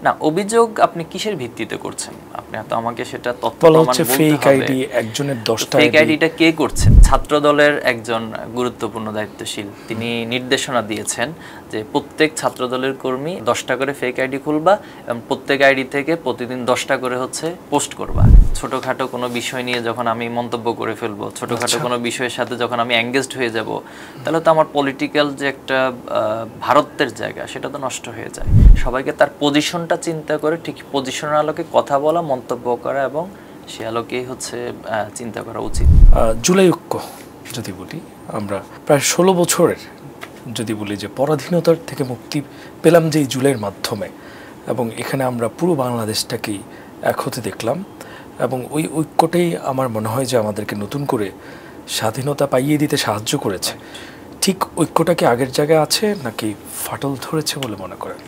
না, অভিযোগ আপনি কিসের ভিত্তিতে করছেন? আপনি তো আমাকে সেটা তথ্য বলা প্রমাণ হচ্ছে বলতে ফেক হবে। আইডি, একজনের 10টা ফেক আইডি। আইডিটা কে করছেন? ছাত্র দলের একজন গুরুত্বপূর্ণ দায়িত্বশীল তিনি নির্দেশনা দিয়েছেন যে প্রত্যেক ছাত্র দলের কর্মী 10টা করে ফেক আইডি খুলবা এবং প্রত্যেক আইডি থেকে প্রতিদিন 10টা করে হচ্ছে পোস্ট করবা। ছোটখাটো কোনো বিষয় নিয়ে যখন আমি মন্তব্য করে ফেলবো, ছোটখাটো কোনো বিষয়ের সাথে যখন আমি এঙ্গেজড হয়ে যাব, তাহলে তো আমার পলিটিক্যাল যে একটা ভারতের জায়গা সেটা তো নষ্ট হয়ে যায়। সবাইকে তার পজিশনটা চিন্তা করে ঠিক পজিশনের আলোকে কথা বলা, মন্তব্য করা এবং সে আলোকেই হচ্ছে চিন্তা করা উচিত। জুলাই ঐক্য যদি বলি, আমরা প্রায় 16 বছরের যদি বলি যে পরাধীনতার থেকে মুক্তি পেলাম যে এই জুলাইয়ের মাধ্যমে, এবং এখানে আমরা পুরো বাংলাদেশটাকেই এক হতে দেখলাম, এবং ওই ঐক্যটাই আমার মনে হয় যে আমাদেরকে নতুন করে স্বাধীনতা পাইয়ে দিতে সাহায্য করেছে। ঠিক ঐক্যটা কি আগের জায়গায় আছে নাকি ফাটল ধরেছে বলে মনে করেন?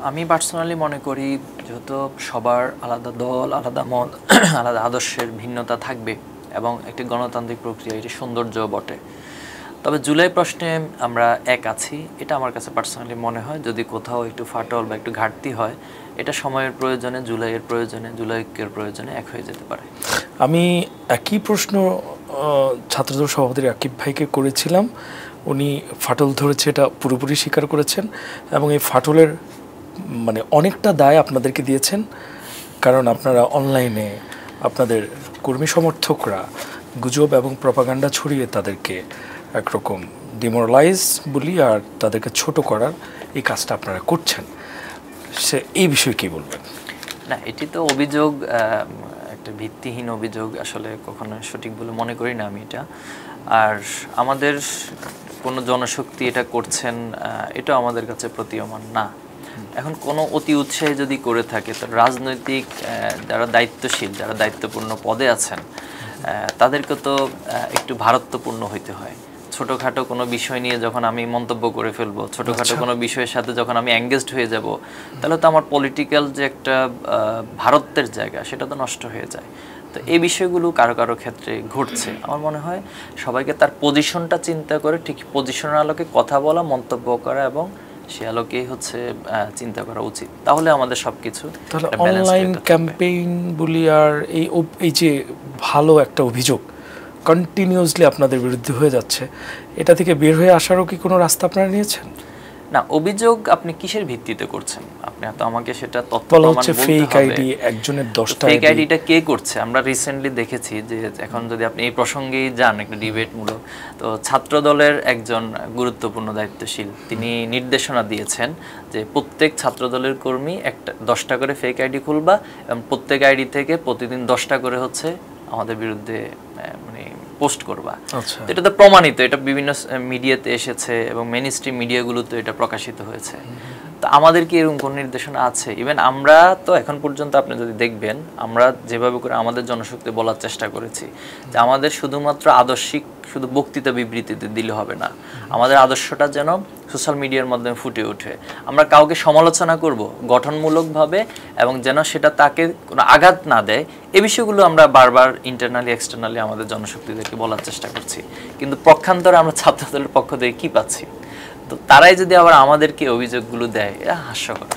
আমি পার্সোনালি মনে করি যেহেতু সবার আলাদা দল, আলাদা মত, আলাদা আদর্শের ভিন্নতা থাকবে এবং একটি গণতান্ত্রিক প্রক্রিয়া, এটি সৌন্দর্য বটে। তবে জুলাই প্রশ্নে আমরা এক আছি, এটা আমার কাছে পার্সোনালি মনে হয়। যদি কোথাও একটু ফাটল বা একটু ঘাটতি হয়, এটা সময়ের প্রয়োজনে, জুলাইয়ের প্রয়োজনে, জুলাই ঐক্যের প্রয়োজনে এক হয়ে যেতে পারে। আমি একই প্রশ্ন ছাত্রদল সভাপতি আকিব ভাইকে করেছিলাম, উনি ফাটল ধরেছে এটা পুরোপুরি স্বীকার করেছেন, এবং এই ফাটলের মানে অনেকটা দায় আপনাদেরকে দিয়েছেন, কারণ আপনারা অনলাইনে আপনাদের কর্মী সমর্থকরা গুজব এবং প্রপাগান্ডা ছড়িয়ে তাদেরকে একরকম ডিমোরালাইজ বলি আর তাদেরকে ছোট করার এই কাজটা আপনারা করছেন। সে এই বিষয়ে কী বলবেন? না, এটি তো অভিযোগ, একটা ভিত্তিহীন অভিযোগ, আসলে কখনো সঠিক বলে মনে করি না আমি এটা। আর আমাদের কোনো জনশক্তি এটা করছেন, এটা আমাদের কাছে প্রতীয়মান না। এখন কোনো অতি উৎসাহে যদি করে থাকে, তো রাজনৈতিক যারা দায়িত্বশীল, যারা দায়িত্বপূর্ণ পদে আছেন, তাদেরকে তো একটু ভারত্বপূর্ণ হইতে হয়। ছোটোখাটো কোনো বিষয় নিয়ে যখন আমি মন্তব্য করে ফেলবো, ছোটোখাটো কোনো বিষয়ের সাথে যখন আমি এঙ্গেজড হয়ে যাব, তাহলে তো আমার পলিটিক্যাল যে একটা ভারতের জায়গা সেটা তো নষ্ট হয়ে যায়। তো এই বিষয়গুলো কারো কারো ক্ষেত্রে ঘটছে। আমার মনে হয় সবাইকে তার পজিশনটা চিন্তা করে ঠিক পজিশনের আলোকে কথা বলা, মন্তব্য করা এবং সে আলোকেই হচ্ছে চিন্তা করা উচিত। তাহলে আমাদের সবকিছু তাহলে অনলাইন ক্যাম্পেইন বলি আর এই যে ভালো একটা অভিযোগ কন্টিনিউয়াসলি আপনাদের বিরুদ্ধে হয়ে যাচ্ছে, এটা থেকে বের হয়ে আসারও কি কোনো রাস্তা আপনারা নিয়েছেন? না, অভিযোগ আপনি কিসের ভিত্তিতে করছেন? আপনি তো আমাকে সেটা তথ্য প্রমাণ বলতে হবে। ফেক আইডি, একজনের 10টা ফেক আইডিটা কে করছে? আমরা রিসেন্টলি দেখেছি যে এখন যদি আপনি এই প্রসঙ্গেই যান একটা ডিবেটমূলক, তো ছাত্র দলের একজন গুরুত্বপূর্ণ দায়িত্বশীল তিনি নির্দেশনা দিয়েছেন যে প্রত্যেক ছাত্র দলের কর্মী 10টা করে ফেক আইডি খুলবা এবং প্রত্যেক আইডি থেকে প্রতিদিন 10টা করে হচ্ছে আমাদের বিরুদ্ধে মানে পোস্ট করবা। এটা তো প্রমাণিত, এটা বিভিন্ন মিডিয়াতে এসেছে এবং মেইনস্ট্রিম মিডিয়াগুলোতে এটা প্রকাশিত হয়েছে। তো আমাদের কি এরকম কোন নির্দেশনা আছে? ইভেন আমরা তো এখন পর্যন্ত আপনি যদি দেখবেন, আমরা যেভাবে করে আমাদের জনশক্তি বলার চেষ্টা করেছি যে আমাদের শুধুমাত্র আদর্শিক শুধু বক্তৃতা বিবৃতিতে দিলে হবে না, আমাদের আদর্শটা যেন সোশ্যাল মিডিয়ার মাধ্যমে ফুটে ওঠে। আমরা কাউকে সমালোচনা করব গঠনমূলকভাবে এবং যেন সেটা তাকে কোনো আঘাত না দেয়, এই বিষয়গুলো আমরা বারবার ইন্টারনালি এক্সটার্নালি আমাদের জনশক্তিদেরকে বলার চেষ্টা করছি। কিন্তু পক্ষান্তরে আমরা ছাত্রদলের পক্ষ থেকে কী পাচ্ছি? তো তারাই যদি আবার আমাদেরকে অভিযোগগুলো দেয়, এটা হাস্যকর।